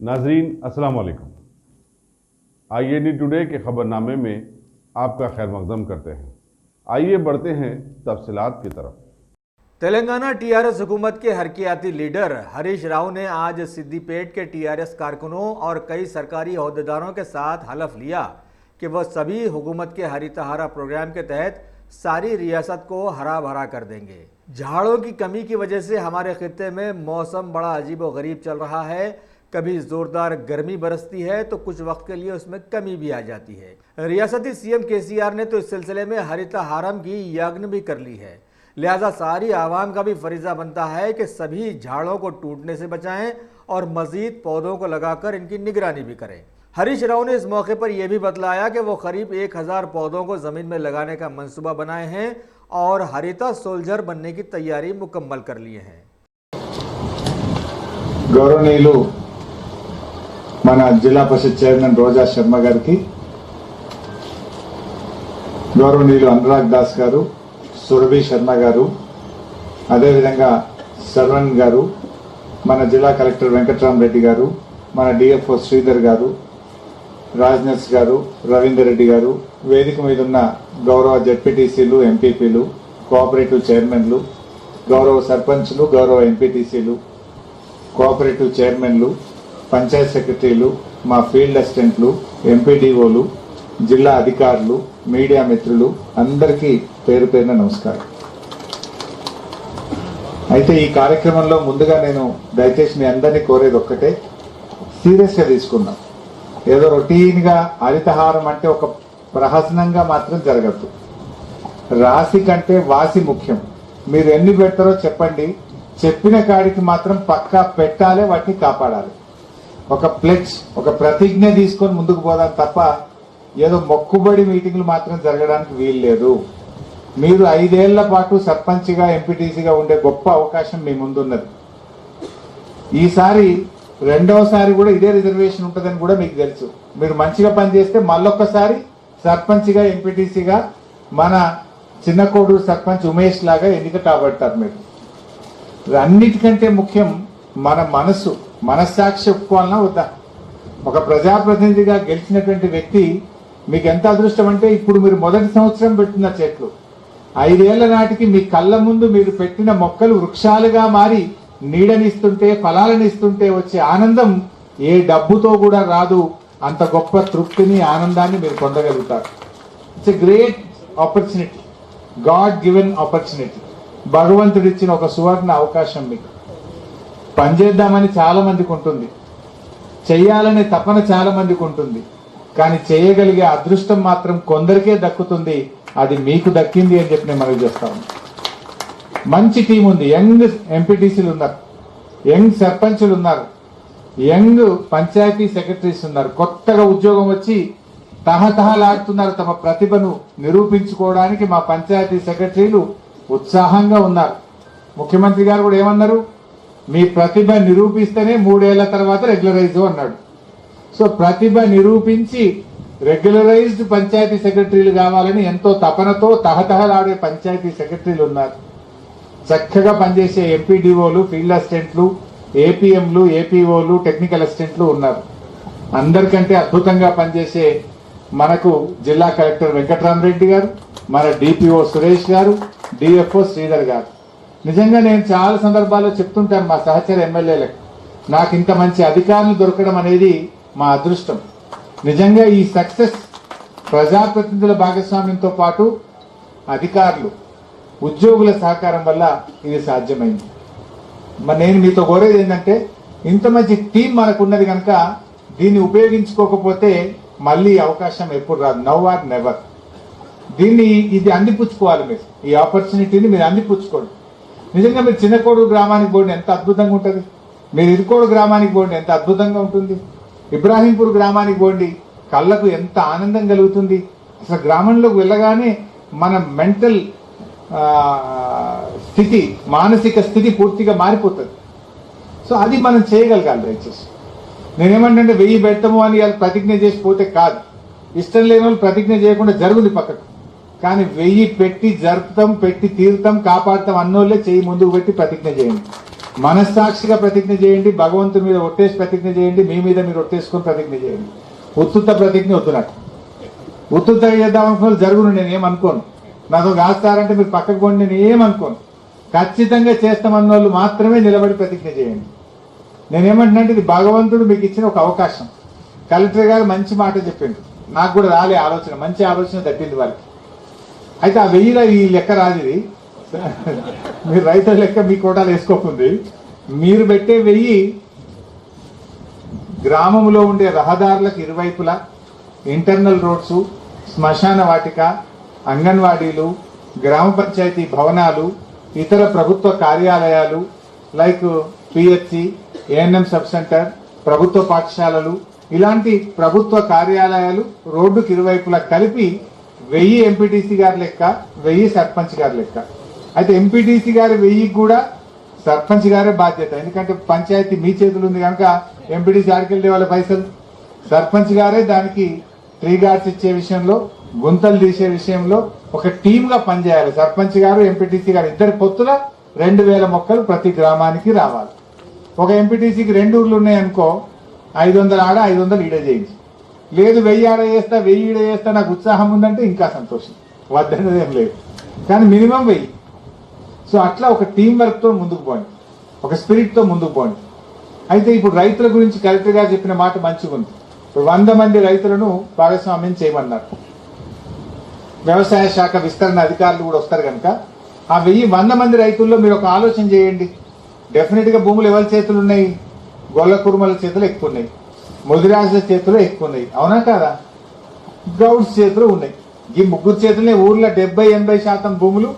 नाजरीन अस्सलाम वालेकुम। IAD टुडे के खबरनामे में आपका खैर मकदम करते हैं। आइए बढ़ते हैं तफसीलात की तरफ। तेलंगाना टीआरएस हुकूमत के हरकियाती लीडर हरीश राव ने आज सिद्दीपेट के टीआरएस कारकुनों और कई सरकारी अहदेदारों के साथ हलफ लिया कि वह सभी हुकूमत के हरितहारा प्रोग्राम के तहत सारी रियासत को हरा भरा कर देंगे। झाड़ों की कमी की वजह से हमारे खित्ते में मौसम बड़ा अजीब व गरीब चल रहा है। कभी ज़ोरदार गर्मी बरसती है तो कुछ वक्त के लिए उसमें कमी भी आ जाती है। रियासती सीएम केसीआर ने तो इस सिलसिले में हरितहारम की यज्ञ भी कर ली है। लिहाजा सारी आवाम का भी फरीजा बनता है कि सभी झाड़ों को टूटने से बचाएं और मज़ीद पौधों को लगाकर इनकी निगरानी भी करें। हरीश राव ने इस मौके पर यह भी बतलाया कि वो करीब 1000 पौधों को ज़मीन में लगाने का मंसूबा बनाए हैं और हरिता सोल्जर बनने की तैयारी मुकम्मल कर लिए हैं। गौरवनीयुलु మన జిల్లా పరిషత్ చైర్మన్ రోజా శర్మ గారికి, గౌరవనీయులు అనురాగ్ దాస్ గారు, సురభి శర్మ గారు, అదేవిధంగా శర్వణ్ గారు, మన జిల్లా కలెక్టర్ వెంకట్రామరెడ్డి గారు, మన డిఎఫ్ఓ శ్రీధర్ గారు, రాజ్నర్స్ గారు, రవీందర్ రెడ్డి గారు, వేదిక మీద ఉన్న గౌరవ జెడ్పీటీసీలు, ఎంపీపీలు, కోఆపరేటివ్ చైర్మన్లు, గౌరవ సర్పంచ్లు, గౌరవ ఎంపీటీసీలు, కోఆపరేటివ్ చైర్మన్లు, పంచాయత్ సెక్రటరీలు, మా ఫీల్డ్ అసిస్టెంట్లు, ఎంపీడీఓలు, జిల్లా అధికారులు, మీడియా మిత్రులు అందరికీ పేరు పేరున నమస్కారం. అయితే ఈ కార్యక్రమంలో ముందుగా నేను దయచేసి మీ అందరినీ కోరేది ఒక్కటే, సీరియస్గా తీసుకున్నాం. ఏదో రొటీన్ గా హరితహారం అంటే ఒక ప్రహసనంగా మాత్రం జరగద్దు. రాశి కంటే వాసి ముఖ్యం. మీరు ఎన్ని పెడతారో చెప్పండి, చెప్పిన కాడికి మాత్రం పక్కా పెట్టాలి, వాటిని కాపాడాలి. ఒక ప్లెడ్జ్, ఒక ప్రతిజ్ఞ తీసుకొని ముందుకు పోదాం తప్ప ఏదో మొక్కుబడి మీటింగ్లు మాత్రం జరగడానికి వీలు లేదు. మీరు 5 ఏళ్ల పాటు సర్పంచ్గా, ఎంపీటీసీగా ఉండే గొప్ప అవకాశం మీ ముందున్నది. ఈసారి రెండవసారి కూడా ఇదే రిజర్వేషన్ ఉంటుందని కూడా మీకు తెలుసు. మీరు మంచిగా పనిచేస్తే మళ్ళొక్కసారి సర్పంచ్గా, ఎంపీటీసీగా మన చిన్న కోడూరు సర్పంచ్ ఉమేష్ లాగా ఎన్నిక కాబడతారు. మీరు అన్నిటికంటే ముఖ్యం మన మనస్సాక్షి ఒప్పుకోవాలన్నా వద్దా? ఒక ప్రజాప్రతినిధిగా గెలిచినటువంటి వ్యక్తి మీకు ఎంత అదృష్టం అంటే, ఇప్పుడు మీరు మొదటి సంవత్సరం పెట్టిన చెట్లు 5 ఏళ్ల నాటికి మీ కళ్ళ ముందు మీరు పెట్టిన మొక్కలు వృక్షాలుగా మారి నీడనిస్తుంటే, ఫలాలనిస్తుంటే వచ్చే ఆనందం ఏ డబ్బుతో కూడా రాదు. అంత గొప్ప తృప్తిని, ఆనందాన్ని మీరు పొందగలుగుతారు. It's a great opportunity, god given opportunity. భగవంతుడిచ్చిన ఒక సువర్ణ అవకాశం. మీకు పనిచేద్దామని చాలా మందికి ఉంటుంది, చెయ్యాలనే తపన చాలా మందికి ఉంటుంది, కానీ చేయగలిగే అదృష్టం మాత్రం కొందరికే దక్కుతుంది. అది మీకు దక్కింది అని చెప్పి నేను మనవి చేస్తాను. మంచి టీం ఉంది. యంగ్ ఎంపీటీసీలు ఉన్నారు, యంగ్ సర్పంచులు ఉన్నారు, యంగ్ పంచాయతీ సెక్రటరీస్ ఉన్నారు. కొత్తగా ఉద్యోగం వచ్చి తహతహలాడుతున్నారు. తమ ప్రతిభను నిరూపించుకోవడానికి మా పంచాయతీ సెక్రటరీలు ఉత్సాహంగా ఉన్నారు. ముఖ్యమంత్రి గారు కూడా ఏమన్నారు, మీ ప్రతిభ నిరూపిస్తేనే 3 ఏళ్ల తర్వాత రెగ్యులరైజ్ అన్నాడు. సో ప్రతిభ నిరూపించి రెగ్యులరైజ్డ్ పంచాయతీ సెక్రటరీలు కావాలని ఎంతో తపనతో తహతహలాడే పంచాయతీ సెక్రటరీలు ఉన్నారు. చక్కగా పనిచేసే ఎంపీడీఓలు, ఫీల్డ్ అసిస్టెంట్లు, ఏపీఎంలు, ఏపీఓలు, టెక్నికల్ అసిస్టెంట్లు ఉన్నారు. అందరికంటే అద్భుతంగా పనిచేసే మనకు జిల్లా కలెక్టర్ వెంకట్రామరెడ్డి గారు, మన డిపిఓ సురేష్ గారు, డిఎఫ్ఓ శ్రీధర్ గారు. నిజంగా నేను చాలా సందర్భాల్లో చెప్తుంటాను మా సహచర ఎమ్మెల్యేలకు, నాకు ఇంత మంచి అధికారులు దొరకడం అనేది మా అదృష్టం. నిజంగా ఈ సక్సెస్ ప్రజాప్రతినిధుల భాగస్వామ్యంతో పాటు అధికారులు, ఉద్యోగుల సహకారం వల్ల ఇది సాధ్యమైంది. మరి నేను మీతో కోరేది ఏంటంటే, ఇంత మంచి టీం మనకున్నది కనుక దీన్ని ఉపయోగించుకోకపోతే మళ్ళీ అవకాశం ఎప్పుడు రాదు. Now or never. ఇది అందిపుచ్చుకోవాలి. మీరు ఈ ఆపర్చునిటీని మీరు అందిపుచ్చుకోండి. నిజంగా మీరు చిన్నకోడు గ్రామానికి పోండి, ఎంత అద్భుతంగా ఉంటుంది. మీరు ఇరుకోడు గ్రామానికి పోండి, ఎంత అద్భుతంగా ఉంటుంది. ఇబ్రాహీంపూర్ గ్రామానికి పోండి, కళ్ళకు ఎంత ఆనందం కలుగుతుంది. అసలు గ్రామంలోకి వెళ్ళగానే మన మెంటల్ స్థితి, మానసిక స్థితి పూర్తిగా మారిపోతుంది. సో అది మనం చేయగలగాలి. దయచేసి నేనేమంటే 1000 పెడతాము అని వాళ్ళు ప్రతిజ్ఞ చేసి పోతే కాదు. ఇష్టం లేని వాళ్ళు ప్రతిజ్ఞ చేయకుండా జరుగుంది పక్కకు. కానీ 1000 పెట్టి జరుపుతాం, పెట్టి తీరుతాం, కాపాడుతాం అన్నోళ్ళే చేయి ముందుకు పెట్టి ప్రతిజ్ఞ చేయండి. మనస్సాక్షిగా ప్రతిజ్ఞ చేయండి, భగవంతుని మీద ఒట్టేసి ప్రతిజ్ఞ చేయండి, మీ మీద మీరు ఒట్టేసుకొని ప్రతిజ్ఞ చేయండి. ఉత్తుత్త ప్రతిజ్ఞ వద్దు నాకు. ఉత్తుత్తగా చేద్దామనుకున్న జరుగును, నేను ఏమనుకోను. నాకు కాస్తారంటే మీరు పక్కకు పోండి, నేను ఏమనుకోను. ఖచ్చితంగా చేస్తామన్న వాళ్ళు మాత్రమే నిలబడి ప్రతిజ్ఞ చేయండి. నేనేమంటున్నా, ఇది భగవంతుడు మీకు ఇచ్చిన ఒక అవకాశం. కలెక్టర్ గారు మంచి మాట చెప్పిండు, నాకు కూడా రాలే ఆలోచన, మంచి ఆలోచన తట్టింది వారికి. అయితే ఆ 1000లో ఈ లెక్క రాదు, ఇది మీరు రైతుల లెక్క మీ కోటాలు వేసుకోకుంది. మీరు పెట్టే 1000 గ్రామంలో ఉండే రహదారులకు ఇరువైపులా ఇంటర్నల్ రోడ్స్, శ్మశాన వాటిక, అంగన్వాడీలు, గ్రామ పంచాయతీ భవనాలు, ఇతర ప్రభుత్వ కార్యాలయాలు like PHC, ANM sub centre, ప్రభుత్వ పాఠశాలలు, ఇలాంటి ప్రభుత్వ కార్యాలయాలు రోడ్డుకి ఇరువైపులా కలిపి 1000 ఎంపీటీసీ గారి లెక్క, 1000 సర్పంచ్ గారి లెక్క. అయితే ఎంపీటీసీ గారి 1000 కూడా సర్పంచ్ గారే బాధ్యత, ఎందుకంటే పంచాయతీ మీ చేతులు ఉంది కనుక ఎంపీటీసీ ఆడికెళ్ళే వాళ్ళ పైసలు. సర్పంచ్ గారే దానికి ట్రీ గార్డ్స్ ఇచ్చే విషయంలో, గుంతలు తీసే విషయంలో ఒక టీమ్ గా పనిచేయాలి. సర్పంచ్ గారు, ఎంపీటీసీ గారు ఇద్దరి పొత్తుల 2000 మొక్కలు ప్రతి గ్రామానికి రావాలి. ఒక ఎంపీటీసీకి 2 ఊర్లు ఉన్నాయనుకో, 500 ఆడ 500 ఈడ చేయించి, లేదు 1000 ఆడ చేస్తా 1000 ఈడ చేస్తా నాకు ఉత్సాహం ఉందంటే ఇంకా సంతోషం, వద్దనేది ఏం లేదు, కానీ మినిమం 1000. సో అట్లా ఒక టీం వర్క్ తో ముందుకు పోండి, ఒక స్పిరిట్ తో ముందుకు పోండి. అయితే ఇప్పుడు రైతుల గురించి కలెక్టర్ గారు చెప్పిన మాట మంచిగా ఉంది. 100 మంది రైతులను భాగస్వామ్యం చేయమన్నారు. వ్యవసాయ శాఖ విస్తరణ అధికారులు కూడా వస్తారు కనుక ఆ 100 మంది రైతుల్లో మీరు ఒక ఆలోచన చేయండి. డెఫినెట్ గా భూములు ఎవరి చేతులు ఉన్నాయి? గొల్ల కురుమల చేతులు ఎక్కువ ఉన్నాయి, ముదిరాజుల చేతులు ఎక్కువ ఉన్నాయి, అవునా కాదా? గౌడ్స్ చేతులు ఉన్నాయి. ఈ ముగ్గురు చేతులనే ఊర్లో 70-80% భూములు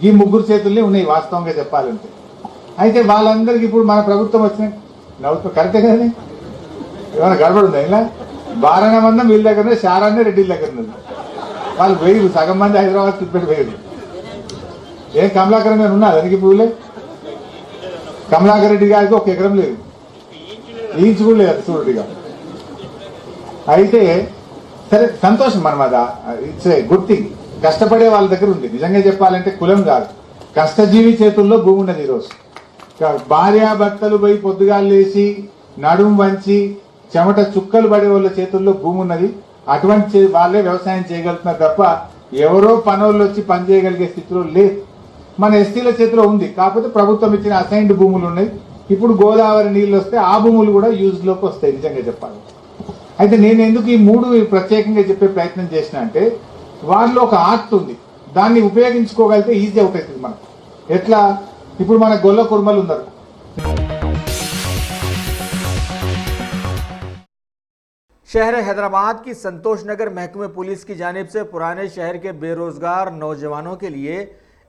ఈ ముగ్గురు చేతుల్నే ఉన్నాయి వాస్తవంగా చెప్పాలంటే. అయితే వాళ్ళందరికీ ఇప్పుడు మన ప్రభుత్వం వచ్చిన కరెక్టే కదా, ఏమైనా గడబడి ఉందా? ఇలా బారణ మందం వీళ్ళ దగ్గరనే, శారాన్ని రెడ్డిల దగ్గర ఉన్నది. వాళ్ళు వేయరు, సగం మంది హైదరాబాద్ తిప్పెట్టి వేయరు. ఏం కమలాకర్ గారు ఉన్నా దానికి పూలే? కమలాకర్ రెడ్డి గారికి 1 ఎకరం లేదు, ఈంచు కూడా లేదు సూర్యుడిగా. అయితే సరే సంతోషం, మనం అదా ఇట్స్ ఏ గుడ్ థింగ్. కష్టపడే వాళ్ళ దగ్గర ఉంది. నిజంగా చెప్పాలంటే కులం కాదు, కష్టజీవి చేతుల్లో భూమి ఉన్నది. ఈరోజు భార్యాభర్తలు పోయి పొద్దుగాలు లేచి నడుము వంచి చెమట చుక్కలు పడే వాళ్ళ చేతుల్లో భూమి ఉన్నది. అటువంటి వాళ్ళే వ్యవసాయం చేయగలుగుతున్నారు తప్ప ఎవరో పనులు వచ్చి పని చేయగలిగే స్థితిలో లేదు. మన ఎస్టీల చేతిలో ఉంది, కాకపోతే ప్రభుత్వం ఇచ్చిన అసైన్డ్ భూములు ఉన్నాయి. ఇప్పుడు గోదావరి నీళ్ళు వస్తే ఆ భూములు కూడా యూజ్ లోకి వస్తాయి నిజంగా చెప్పాలి. అయితే నేను ఎందుకు ఈ 3 ప్రత్యేకంగా చెప్పే ప్రయత్నం చేసిన అంటే, వాళ్ళలో ఒక ఆర్ట్ ఉంది, దాన్ని ఉపయోగించుకోగలిగితే ఈజీ అవుతుంది మనకు. ఎట్లా? ఇప్పుడు మన గొల్ల కుర్మలు ఉన్నారు. शहर हैदराबाद की संतोष नगर महकमे पुलिस की जानिब से पुराने शहर के बेरोजगार नौजवानों के लिए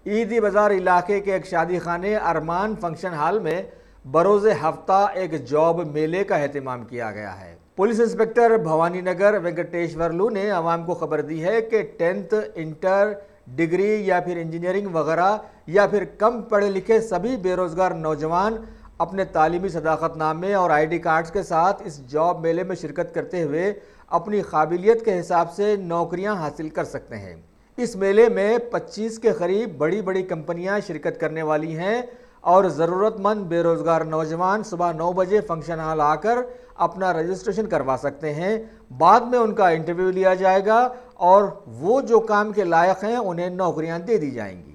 ईदी बाजार इलाके के एक शादी खाने अरमान फंक्शन हॉल में बरोज़े हफ्ता एक जॉब मेले का एहतमाम किया गया है। पुलिस इंस्पेक्टर भवानी नगर वेंकटेश्वरलू ने आवाम को खबर दी है कि 10th, इंटर, डिग्री या फिर इंजीनियरिंग वगैरह या फिर कम पढ़े लिखे सभी बेरोजगार नौजवान अपने तालीमी सदाकतनामे और आईडी कार्ड्स के साथ इस जॉब मेले में शिरकत करते हुए अपनी काबिलियत के हिसाब से नौकरियां हासिल कर सकते हैं। इस मेले में 25 के करीब बड़ी बड़ी कंपनियां शिरकत करने वाली हैं और ज़रूरतमंद बेरोज़गार नौजवान सुबह 9 बजे फंक्शन हॉल आकर अपना रजिस्ट्रेशन करवा सकते हैं। बाद में उनका इंटरव्यू लिया जाएगा और वो जो काम के लायक हैं उन्हें नौकरियां दे दी जाएंगी।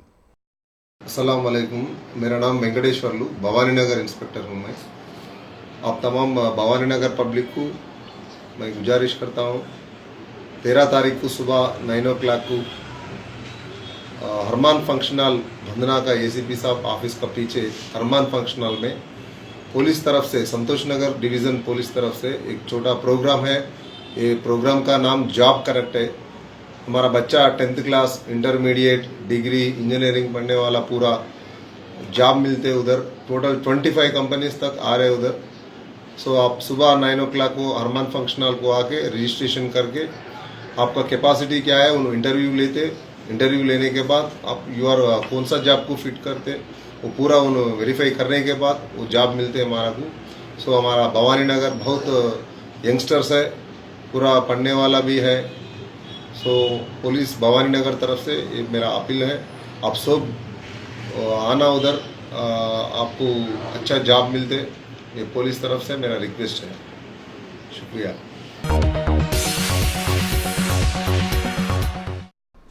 अस्सलाम वालेकुम, मेरा नाम वेंकटेश्वरलू, भवानी नगर इंस्पेक्टर हूँ मैं। आप तमाम भवानी नगर पब्लिक को मैं गुजारिश करता हूँ, 13 तारीख को सुबह 9 o'clock को हरमान फंक्शन हॉल भंदना का एसीपी साहब ऑफिस का पीछे हरमान फंक्शन हॉल में पुलिस तरफ से, संतोष नगर डिवीज़न पुलिस तरफ से एक छोटा प्रोग्राम है। ये प्रोग्राम का नाम जॉब कनेक्ट है। हमारा बच्चा 10th class, intermediate, degree, engineering पढ़ने वाला पूरा जॉब मिलते उधर। टोटल 25 कंपनीज तक आ रहे उधर। सो आप सुबह 9 o'clock को हरमान फंक्शन हॉल को आके रजिस्ट्रेशन करके आपका कैपेसिटी क्या है उन इंटरव्यू लेते। इंटरव्यू लेने के बाद आप कौन सा जॉब को फिट करते वो पूरा उन वेरीफाई करने के बाद वो जॉब मिलते हमारा को। सो हमारा भवानी नगर बहुत यंगस्टर्स है, पूरा पढ़ने वाला भी है। सो पुलिस भवानी नगर तरफ से ये मेरा अपील है, आप सब आना उधर आपको अच्छा जॉब मिलते, ये पुलिस तरफ से मेरा रिक्वेस्ट है। शुक्रिया।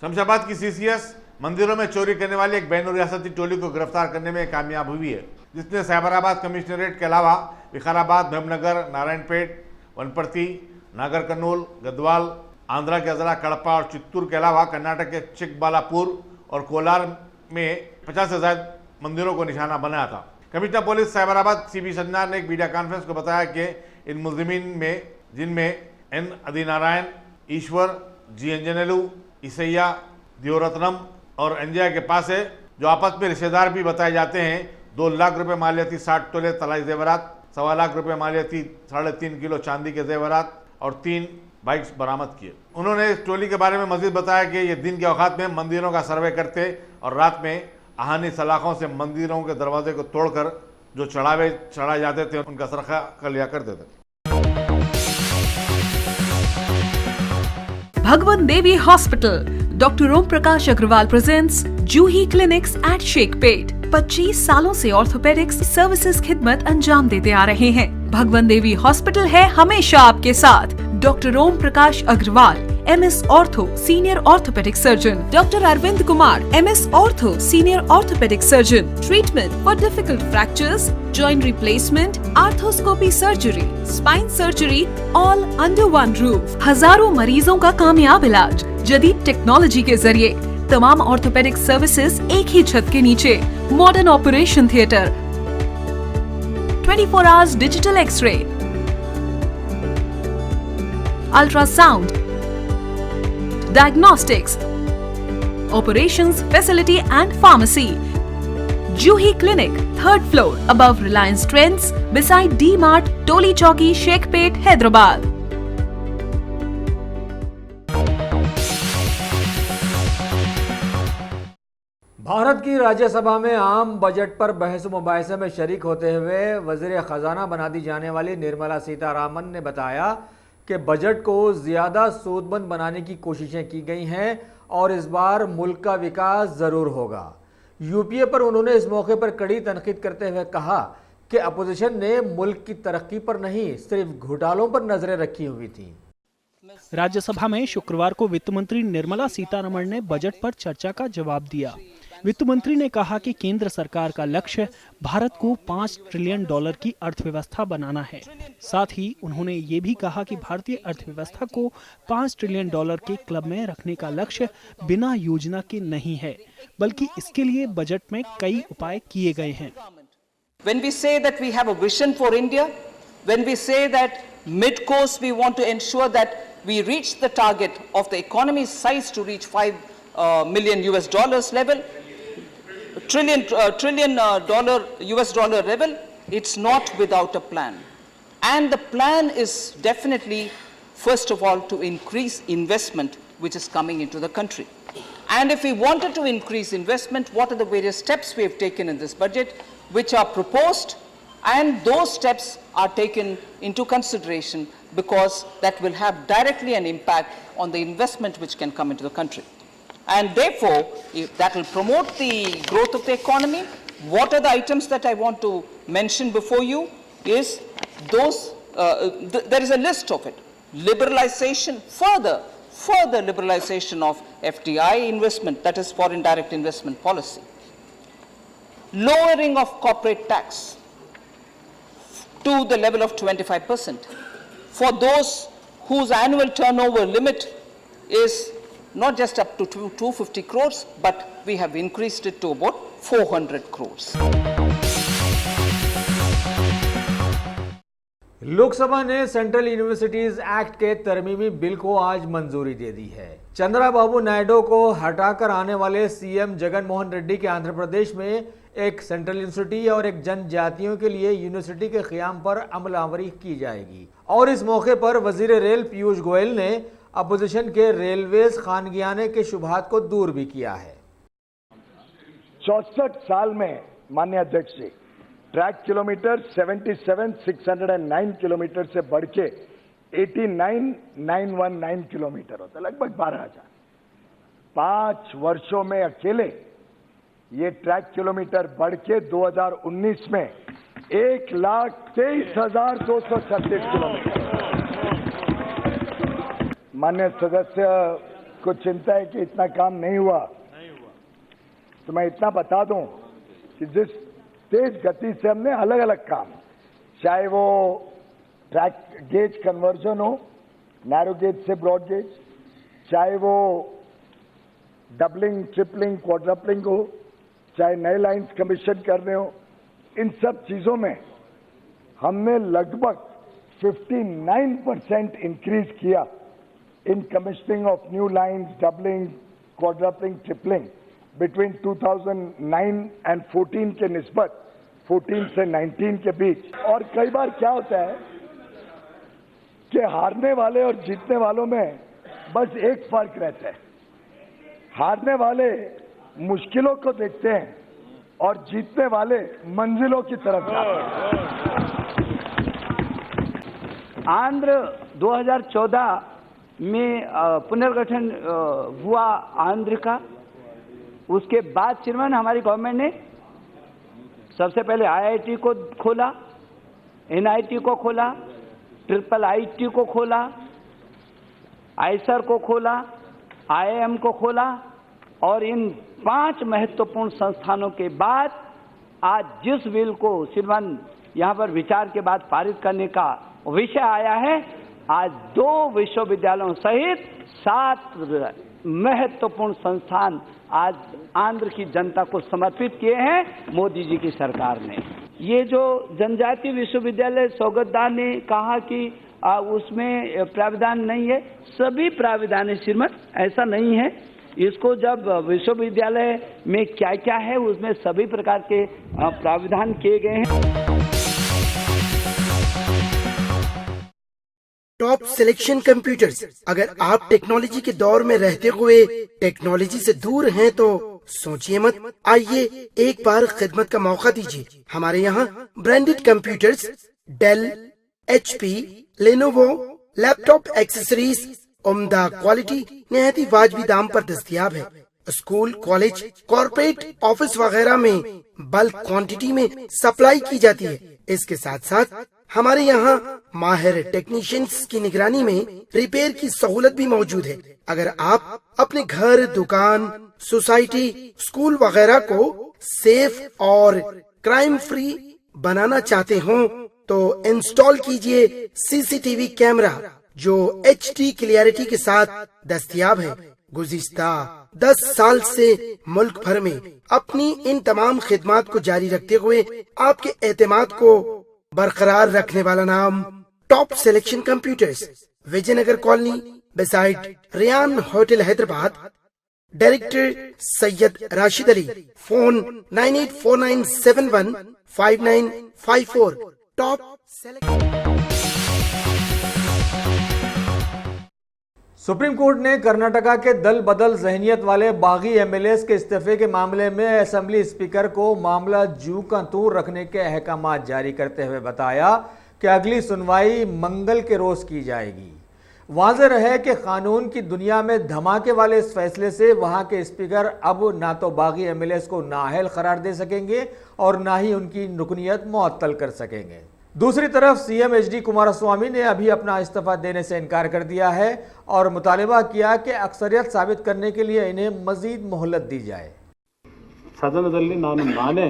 शमशाबाद की सीसीएस मंदिरों में चोरी करने वाली एक बैन रियासती टोली को गिरफ्तार करने में कामयाब हुई है, जिसने साइबराबाद कमिश्नरेट के अलावा विकाराबाद, महबूबनगर, नारायणपेट, वनपर्ती, नागर कर्नूल, गदवाल, आंध्रा के अजला, कड़पा और चित्तूर के अलावा कर्नाटक के चिकबालापुर और कोलार में 50 से ज्यादा मंदिरों को निशाना बनाया था। Commissioner police Cyberabad CB Sajjanar ने एक मीडिया कॉन्फ्रेंस को बताया कि इन मुलजिमीन में, जिनमें एन आदिनारायण, ईश्वर, जी अंजनेलू, ईसैया, दियोरत्नम और अंजया के पास है, जो आपस में रिश्तेदार भी बताए जाते हैं, 2 लाख रुपए मालियती 60 तोले तलाई जेवरात, 1.25 लाख रुपए मालियती 3.5 किलो चांदी के जेवरात और 3 बाइक्स बरामद किए। उन्होंने इस टोली के बारे में मजीद बताया कि ये दिन के औकात में मंदिरों का सर्वे करते और रात में आहनी सलाखों से मंदिरों के दरवाजे को तोड़कर जो चढ़ावे चढ़ाए जाते थे उनका सरखा कर लिया करते थे। भगवान देवी hospital, doctor Om Prakash Agarwal presents जूही क्लिनिक्स एट शेखपेट। 25 सालों से ऑर्थोपेडिक्स सर्विसेज खिदमत अंजाम देते आ रहे हैं। भगवान देवी हॉस्पिटल है हमेशा आपके साथ। Doctor Om Prakash Agarwal, MS ortho, senior orthopaedic surgeon. Doctor Arvind Kumar, MS ortho, senior orthopaedic surgeon. Treatment for difficult fractures, joint replacement, arthroscopy surgery, spine surgery, all under one roof. हजारों मरीजों का कामयाब इलाज जदीद टेक्नोलॉजी के जरिए। तमाम ऑर्थोपेडिक सर्विसेज एक ही छत के नीचे। Modern operation theatre, 24 hours digital X ray, ultrasound, diagnostics, operations facility and pharmacy. Juhi Clinic, 3rd floor, above Reliance Trends, beside D-Mart, Toli Chowki, Shekhpet, Hyderabad. Bharat की राज्यसभा में आम बजट पर बहस मुबाहिसे में शरीक होते हुए वज़ीर ख़जाना बना दी जाने वाली निर्मला सीतारामन ने बताया कि बजट को ज़्यादा सूदमंद बनाने की कोशिशें की गई हैं और इस बार मुल्क का विकास ज़रूर होगा। यूपीए पर उन्होंने इस मौके पर कड़ी तनकीद करते हुए कहा कि अपोजिशन ने मुल्क की तरक्की पर नहीं, सिर्फ घोटालों पर नजरें रखी हुई थी। राज्यसभा में शुक्रवार को वित्त मंत्री निर्मला सीतारमण ने बजट पर चर्चा का जवाब दिया। वित्त मंत्री ने कहा कि केंद्र सरकार का लक्ष्य भारत को $5 ट्रिलियन की अर्थव्यवस्था बनाना है। साथ ही उन्होंने ये भी कहा कि भारतीय अर्थव्यवस्था को $5 ट्रिलियन के क्लब में रखने का लक्ष्य बिना योजना के नहीं है, बल्कि इसके लिए बजट में कई उपाय किए गए हैं। When we say that we have a vision for India, when we say that mid-course we want to ensure that we reach the target of the economy's size to reach $5 million level, trillion dollar level, it's not without a plan. And the plan is definitely, first of all, to increase investment which is coming into the country. And if we wanted to increase investment, what are the various steps we have taken in this budget which are proposed, and those steps are taken into consideration because that will have directly an impact on the investment which can come into the country. And therefore, if that will promote the growth of the economy. What are the items that I want to mention before you is those, there is a list of it. Liberalization, further liberalization of FDI investment, that is foreign direct investment policy. Lowering of corporate tax to the level of 25% for those whose annual turnover limit is not just up to 250 crores, but we have increased it to about 400 crores. Lok Sabha ने central universities act के तरमीमी bill को आज मंजूरी दे दी है। चंद्राबाबू नायडू को हटाकर आने वाले सीएम जगन मोहन रेड्डी के आंध्र प्रदेश में एक सेंट्रल यूनिवर्सिटी और एक जनजातियों के लिए यूनिवर्सिटी के क़याम पर अमलावरी की जाएगी। और इस मौके पर वजीर रेल पीयूष गोयल ने अपोजिशन के रेलवेज खानगियाने के शुबहात को दूर भी किया है। 64 साल में माननीय अध्यक्ष जी, ट्रैक किलोमीटर 77,609 किलोमीटर से बढ़ के 89,919 किलोमीटर होता है, लगभग 12,000। 5 वर्षों में अकेले ये ट्रैक किलोमीटर बढ़ के 2019 में 1,23,236 किलोमीटर। माननीय सदस्य को चिंता है कि इतना काम नहीं हुआ, तो मैं इतना बता दूं कि जिस तेज गति से हमने अलग अलग काम, चाहे वो ट्रैक गेज कन्वर्जन हो, नैरो गेज से ब्रॉड गेज, चाहे वो डबलिंग, ट्रिपलिंग, क्वाड्रपलिंग हो, चाहे नए लाइंस कमीशन करने हो, इन सब चीजों में हमने लगभग 59% इंक्रीज किया in commissioning of new lines, doubling, quadrupling, tripling between 2009 and 14 के निस्बत 14 से 19 के बीच। और कई बार क्या होता है कि हारने वाले और जीतने वालों में बस एक फर्क रहता है, हारने वाले मुश्किलों को देखते हैं और जीतने वाले मंजिलों की तरफ जाते हैं। आंध्र 2014 में पुनर्गठन हुआ आंध्र का, उसके बाद श्रीमान हमारी गवर्नमेंट ने सबसे पहले आईआईटी को खोला, एनआईटी को खोला, ट्रिपल आईटी को खोला, आईसर को खोला, आईआईएम को खोला, और इन 5 महत्वपूर्ण संस्थानों के बाद आज जिस बिल को श्रीमान यहाँ पर विचार के बाद पारित करने का विषय आया है, आज 2 विश्वविद्यालयों सहित 7 महत्वपूर्ण संस्थान आज आंध्र की जनता को समर्पित किए हैं मोदी जी की सरकार ने। ये जो जनजातीय विश्वविद्यालय सौगतदार ने कहा कि उसमें प्राविधान नहीं है, सभी प्राविधान है श्रीमत, ऐसा नहीं है। इसको जब विश्वविद्यालय में क्या क्या है उसमें सभी प्रकार के प्राविधान किए गए हैं। Top selection computers. अगर आप टेक्नोलॉजी के दौर में रहते हुए टेक्नोलॉजी से दूर हैं तो सोचिए मत, आइए एक बार खिदमत का मौका दीजिए। हमारे यहाँ branded computers Dell, HP, Lenovo, laptop accessories उम्दा क्वालिटी निहायती वाजबी दाम पर दस्तयाब है। स्कूल, कॉलेज, कॉर्पोरेट, ऑफिस वगैरह में बल्क क्वांटिटी में सप्लाई की जाती है। इसके साथ साथ हमारे यहाँ माहिर टेक्नीशियंस की निगरानी में रिपेयर की सहूलत भी मौजूद है। अगर आप अपने घर, दुकान, सोसाइटी, स्कूल वगैरह को सेफ और क्राइम फ्री बनाना चाहते हो तो इंस्टॉल कीजिए सीसीटीवी कैमरा जो HD क्लियरिटी के साथ दस्तयाब है। गुज़िश्ता 10 साल से मुल्क भर में अपनी इन तमाम खिदमात को जारी रखते हुए आपके एतमाद को बरकरार रखने वाला नाम top selection computers, Vijaynagar colony beside Riyan hotel Hyderabad. Director Syed Rashid Ali. Phone 9849715954। Top supreme court ने कर्नाटका के दल बदल जहनियत वाले बागी MLAs के इस्तीफे के मामले में असेंबली स्पीकर को मामला जू का तूर रखने के अहकाम जारी करते हुए बताया कि अगली सुनवाई मंगल के रोज की जाएगी। वाज़ेह रहे कि कानून की दुनिया में धमाके वाले इस फैसले से वहां के स्पीकर अब ना तो बागी MLAs को नाअहल करार दे सकेंगे और ना ही उनकी रुकनियत मुअत्तल कर सकेंगे। दूसरी तरफ CM HD कुमारस्वामी ने अभी अपना इस्तीफा देने से इनकार कर दिया है और मुतालिबा किया कि अक्सरियत साबित करने के लिए इन्हें मजीद मोहलत दी जाए। ಸದನದಲ್ಲಿ ನಾನೇ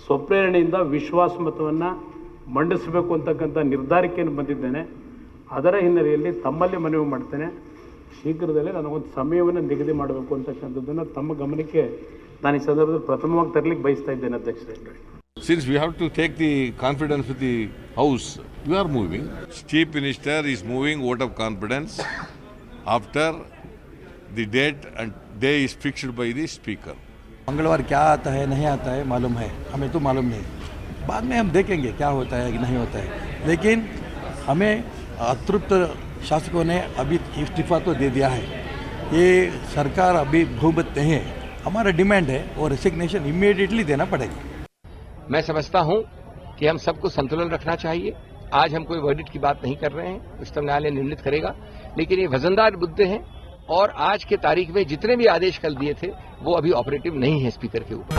ಸ್ವಪ್ರೇರಣೆಯಿಂದ ವಿಶ್ವಾಸ ಮತವನ್ನು ಮಂಡಿಸಬೇಕು ಅಂತಕ್ಕಂಥ ನಿರ್ಧಾರಕ್ಕೆ ಬಂದಿದ್ದೇನೆ। ಅದರ ಹಿನ್ನೆಲೆಯಲ್ಲಿ ತಮ್ಮಲ್ಲಿ ಮನವಿ ಮಾಡ್ತೇನೆ, ಶೀಘ್ರದಲ್ಲೇ ನನಗೊಂದು ಸಮಯವನ್ನು ನಿಗದಿ ಮಾಡಬೇಕು ಅಂತಕ್ಕಂಥದ್ದನ್ನು ತಮ್ಮ ಗಮನಕ್ಕೆ ನಾನು ಈ ಸಂದರ್ಭದಲ್ಲಿ ಪ್ರಥಮವಾಗಿ ತರಲಿಕ್ಕೆ ಬಯಸ್ತಾ ಇದ್ದೇನೆ ಅಧ್ಯಕ್ಷರೇ। Since we have to take the confidence of the House, we are moving. Chief Minister is moving vote of confidence after the date and day is fixed by the Speaker. मंगलवार क्या आता है नहीं आता है मालूम है, हमें तो मालूम नहीं। बाद में हम देखेंगे क्या होता है कि नहीं होता है, लेकिन हमें अतृप्त शासकों ने अभी इस्तीफा तो दे दिया है। ये सरकार अभी बहुमत नहीं है, हमारा डिमांड है और रेसिग्नेशन इमीडिएटली देना पड़ेगा। मैं समझता हूं कि हम सबको संतुलन रखना चाहिए। आज हम कोई वर्डिक्ट की बात नहीं कर रहे हैं, उच्चतम न्यायालय निर्णित करेगा, लेकिन ये वजनदार मुद्दे हैं और आज के तारीख में जितने भी आदेश कल दिए थे वो अभी ऑपरेटिव नहीं है स्पीकर के ऊपर।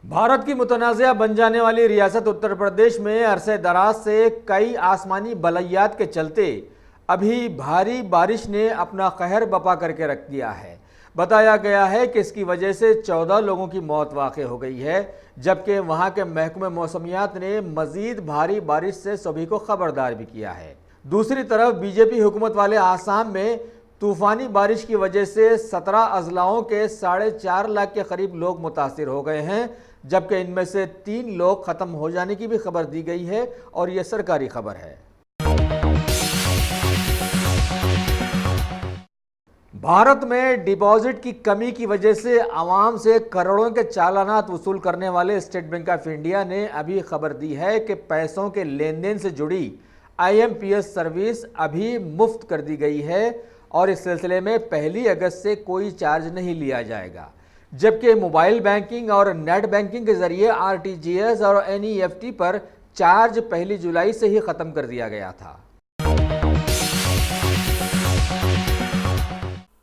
भारत की मुतनाज़िया बन जाने वाली रियासत उत्तर प्रदेश में अरसे दराज से कई आसमानी बलैयात के चलते अभी भारी बारिश ने अपना कहर बपा करके रख दिया है। बताया गया है कि इसकी वजह से 14 लोगों की मौत वाक़ हो गई है, जबकि वहां के महकमे मौसमियात ने मजीद भारी बारिश से सभी को खबरदार भी किया है। दूसरी तरफ बीजेपी हुकूमत वाले आसाम में तूफानी बारिश की वजह से 17 अजलाओं के 4.5 लाख के करीब लोग मुतासिर हो गए हैं, जबकि इनमें से 3 लोग ख़त्म हो जाने की भी खबर दी गई है और यह सरकारी खबर है। भारत में डिपॉजिट की कमी की वजह से आवाम से करोड़ों के चालानात वसूल करने वाले स्टेट बैंक ऑफ इंडिया ने अभी खबर दी है कि पैसों के लेन देन से जुड़ी IMPS सर्विस अभी मुफ्त कर दी गई है और इस सिलसिले में 1 अगस्त से कोई चार्ज नहीं लिया जाएगा, जबकि मोबाइल बैंकिंग और नेट बैंकिंग के जरिए RTGS और NEFT पर चार्ज 1 जुलाई से ही ख़त्म कर दिया गया था।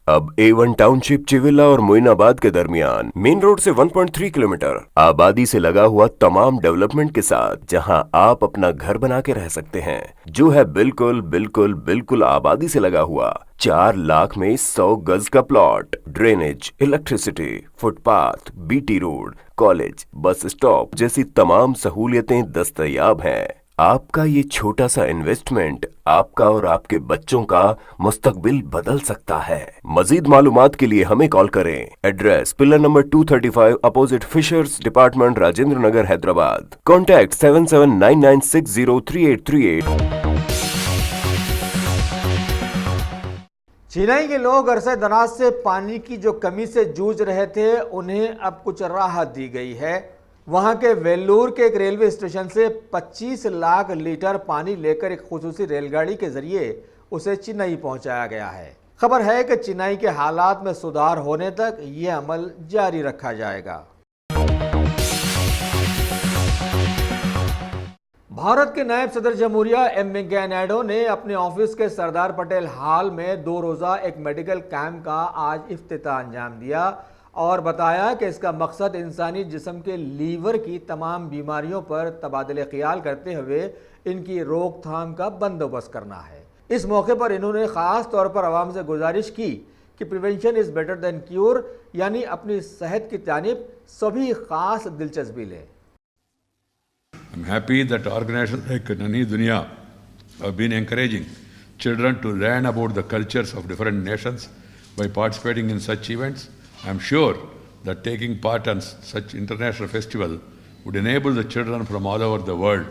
अब A1 टाउनशिप चिविला और मोइनाबाद के दरमियान मेन रोड से 1.3 किलोमीटर आबादी से लगा हुआ तमाम डेवलपमेंट के साथ, जहां आप अपना घर बना के रह सकते हैं, जो है बिल्कुल बिल्कुल बिल्कुल आबादी से लगा हुआ। 4 लाख में 100 गज का plot, drainage, electricity, footpath, BT road, college, bus stop जैसी तमाम सहूलियतें दस्तयाब हैं। आपका ये छोटा सा इन्वेस्टमेंट आपका और आपके बच्चों का मुस्तकबिल बदल सकता है। मजीद मालूमात के लिए हमें कॉल करें। Address pillar number 235 opposite fishers department, Rajendra Nagar, Hyderabad. Contact 7799603838। Chennai के लोग अरसे दराज से पानी की जो कमी से जूझ रहे थे, उन्हें अब कुछ राहत दी गई है। वहां के वेल्लूर के एक रेलवे स्टेशन से 25 लाख लीटर पानी लेकर एक खुसूसी रेलगाड़ी के जरिए उसे चेन्नई पहुंचाया गया है। खबर है कि चेन्नई के हालात में सुधार होने तक ये अमल जारी रखा जाएगा। भारत के नायब सदर जमहूरिया M वेंकैया नायडू ने अपने ऑफिस के सरदार पटेल हॉल में 2 रोज़ा एक मेडिकल कैंप का आज इफ्तिताह अंजाम दिया और बताया कि इसका मकसद इंसानी जिस्म के लीवर की तमाम बीमारियों पर तबादले ख्याल करते हुए इनकी रोकथाम का बंदोबस्त करना है। इस मौके पर इन्होंने ख़ास तौर पर आवाम से गुजारिश की कि prevention is better than cure, यानी अपनी सेहत की जानिब सभी ख़ास दिलचस्पी लें। I'm happy that organizations like Nani Dunya have been encouraging children to learn about the cultures of different nations by participating in such events. I am sure that taking part in such international festival would enable the children from all over the world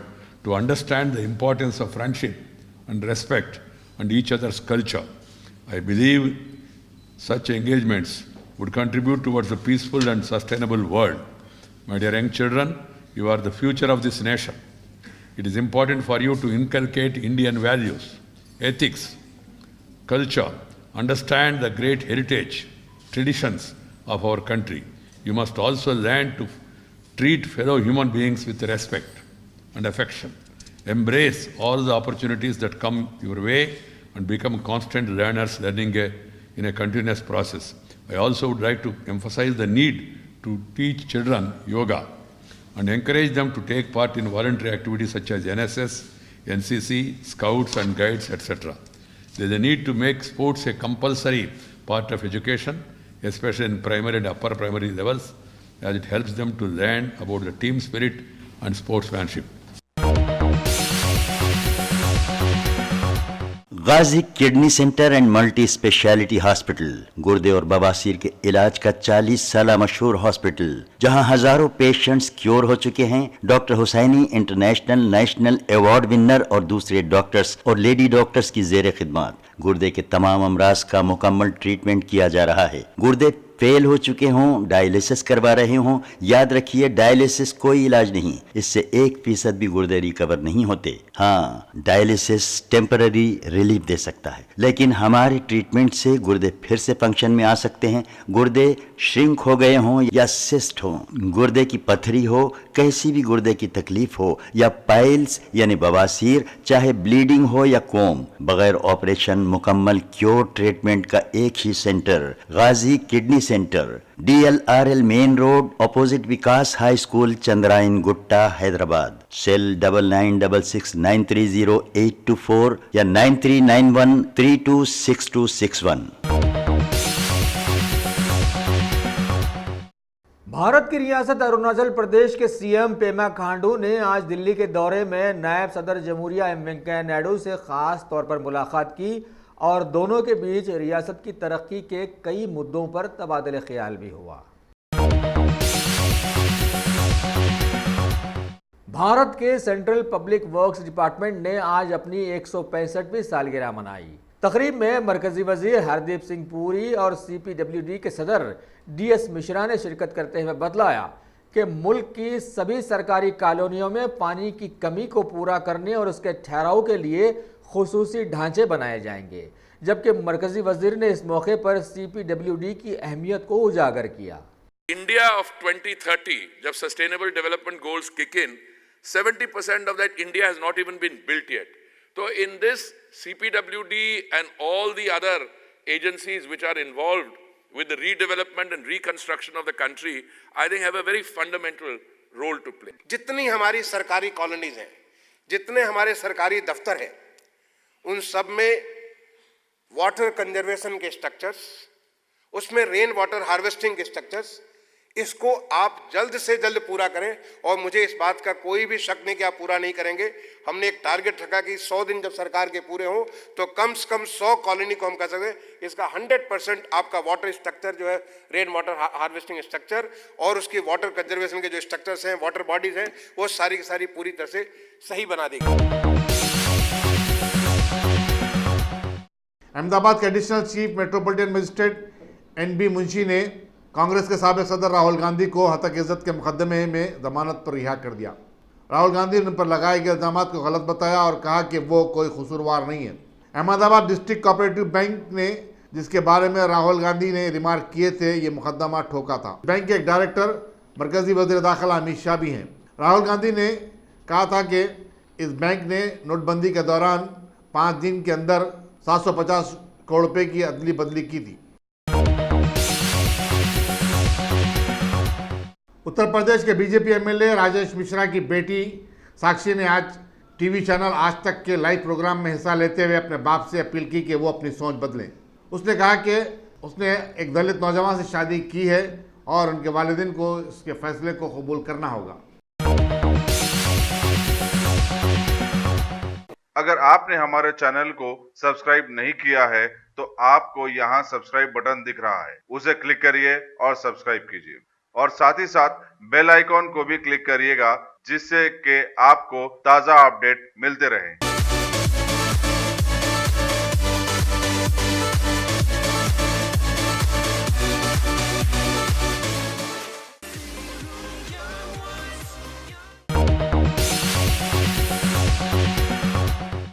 to understand the importance of friendship and respect and each other's culture. I believe such engagements would contribute towards a peaceful and sustainable world. My dear young children, you are the future of this nation. It is important for you to inculcate Indian values, ethics, culture, understand the great heritage, traditions of our country. You must also learn to treat fellow human beings with respect and affection. Embrace all the opportunities that come your way and become constant learners, learning in a continuous process. I also would like to emphasize the need to teach children yoga and encourage them to take part in voluntary activities such as NSS, NCC, Scouts and Guides, etc. There is a need to make sports a compulsory part of education, especially in primary and upper primary levels, as it helps them to learn about the team spirit and sportsmanship. Ghazi kidney centre and multi speciality hospital, गुर्दे और बवासीर के इलाज का 40 साल मशहूर hospital, जहां हजारों पेशेंट्स क्योर हो चुके हैं। Doctor Husaini international national award winner और दूसरे डॉक्टर्स और लेडी डॉक्टर्स की जेर खिदमत गुर्दे के तमाम अमराज का मुकम्मल ट्रीटमेंट किया जा रहा है। गुर्दे फेल हो चुके हों, डायलिसिस करवा रहे हों, याद रखिए डायलिसिस कोई इलाज नहीं, इससे 1% भी गुर्दे रिकवर नहीं होते। हाँ, डायलिसिस टेम्पररी रिलीफ दे सकता है, लेकिन हमारे ट्रीटमेंट से गुर्दे फिर से फंक्शन में आ सकते हैं। गुर्दे श्रिंक हो गए हों या सिस्ट हो, गुर्दे की पथरी हो, कैसी भी गुर्दे की तकलीफ हो, या पाइल्स यानी बवासीर, चाहे ब्लीडिंग हो या कोम, बगैर ऑपरेशन मुकम्मल क्योर ट्रीटमेंट का एक ही centre, Gazi kidney centre, DLRL main road, opposite Vikas high school, Chandrayan Gutta, Hyderabad. Cell 9966930824 या 9391326261। भारत की रियासत अरुणाचल प्रदेश के सीएम पेमा खांडू ने आज दिल्ली के दौरे में नायब सदर जमहूरिया एम वेंकैया नायडू से खास तौर पर मुलाकात की और दोनों के बीच रियासत की तरक्की के कई मुद्दों पर तबादले ख्याल भी हुआ। भारत के सेंट्रल पब्लिक वर्क्स डिपार्टमेंट ने आज अपनी 165वीं सालगिरह मनाई। तकरीब में मरकजी वजीर हरदीप सिंह पुरी और CPWD के सदर DS मिश्रा ने शिरकत करते हुए बतलाया कि मुल्क की सभी सरकारी कॉलोनियों में पानी की कमी को पूरा करने और उसके ठहराव के लिए खुसूसी ढांचे बनाए जाएंगे, जबकि मरकजी वजीर ने इस मौके पर CPWD की अहमियत को उजागर किया। इंडिया ऑफ 2030 जब sustainable development goals kick in, 70% of that India has not even been built yet. So in this, CPWD and all the other agencies which are involved with the redevelopment and reconstruction of the country, I think have a very fundamental role to play. जितनी हमारी सरकारी colonies हैं, जितने हमारे सरकारी दफ्तर हैं, उन सब में वाटर कंजर्वेशन के स्ट्रक्चर्स, उसमें रेन वाटर हार्वेस्टिंग के स्ट्रक्चर्स, इसको आप जल्द से जल्द पूरा करें। और मुझे इस बात का कोई भी शक नहीं कि आप पूरा नहीं करेंगे। हमने एक टारगेट रखा कि 100 दिन जब सरकार के पूरे हों तो कम से कम 100 कॉलोनी को हम कर सकें। इसका 100% आपका वाटर स्ट्रक्चर जो है, रेन वाटर हार्वेस्टिंग स्ट्रक्चर और उसकी वाटर कंजर्वेशन के जो स्ट्रक्चर्स हैं, वाटर बॉडीज हैं, वो सारी की सारी पूरी तरह से सही बना देगी। अहमदाबाद के additional chief metropolitan magistrate NB Munshi ने कांग्रेस के साबिक सदर राहुल गांधी को हतक इज्जत के मुकदमे में जमानत पर रिहा कर दिया। राहुल गांधी ने उन पर लगाए गए इल्जाम को गलत बताया और कहा कि वो कोई कसूरवार नहीं है। अहमदाबाद डिस्ट्रिक्ट कोऑपरेटिव बैंक ने, जिसके बारे में राहुल गांधी ने रिमार्क किए थे, ये मुकदमा ठोका था। बैंक के एक डायरेक्टर मरकजी वज़ीर दाखिला अमित शाह भी हैं। राहुल गांधी ने कहा था कि इस बैंक ने नोटबंदी के दौरान 5 दिन के अंदर 750 करोड़ रुपए की अदली बदली की थी। उत्तर प्रदेश के बीजेपी MLA राजेश मिश्रा की बेटी साक्षी ने आज टीवी चैनल आज तक के लाइव प्रोग्राम में हिस्सा लेते हुए अपने बाप से अपील की कि वो अपनी सोच बदलें। उसने कहा कि उसने एक दलित नौजवान से शादी की है और उनके वालिदैन को इसके फैसले को कबूल करना होगा। अगर आपने हमारे चैनल को सब्सक्राइब नहीं किया है तो आपको यहाँ सब्सक्राइब बटन दिख रहा है, उसे क्लिक करिए और सब्सक्राइब कीजिए और साथ ही साथ बेल आइकॉन को भी क्लिक करिएगा, जिससे कि आपको ताज़ा अपडेट मिलते रहें।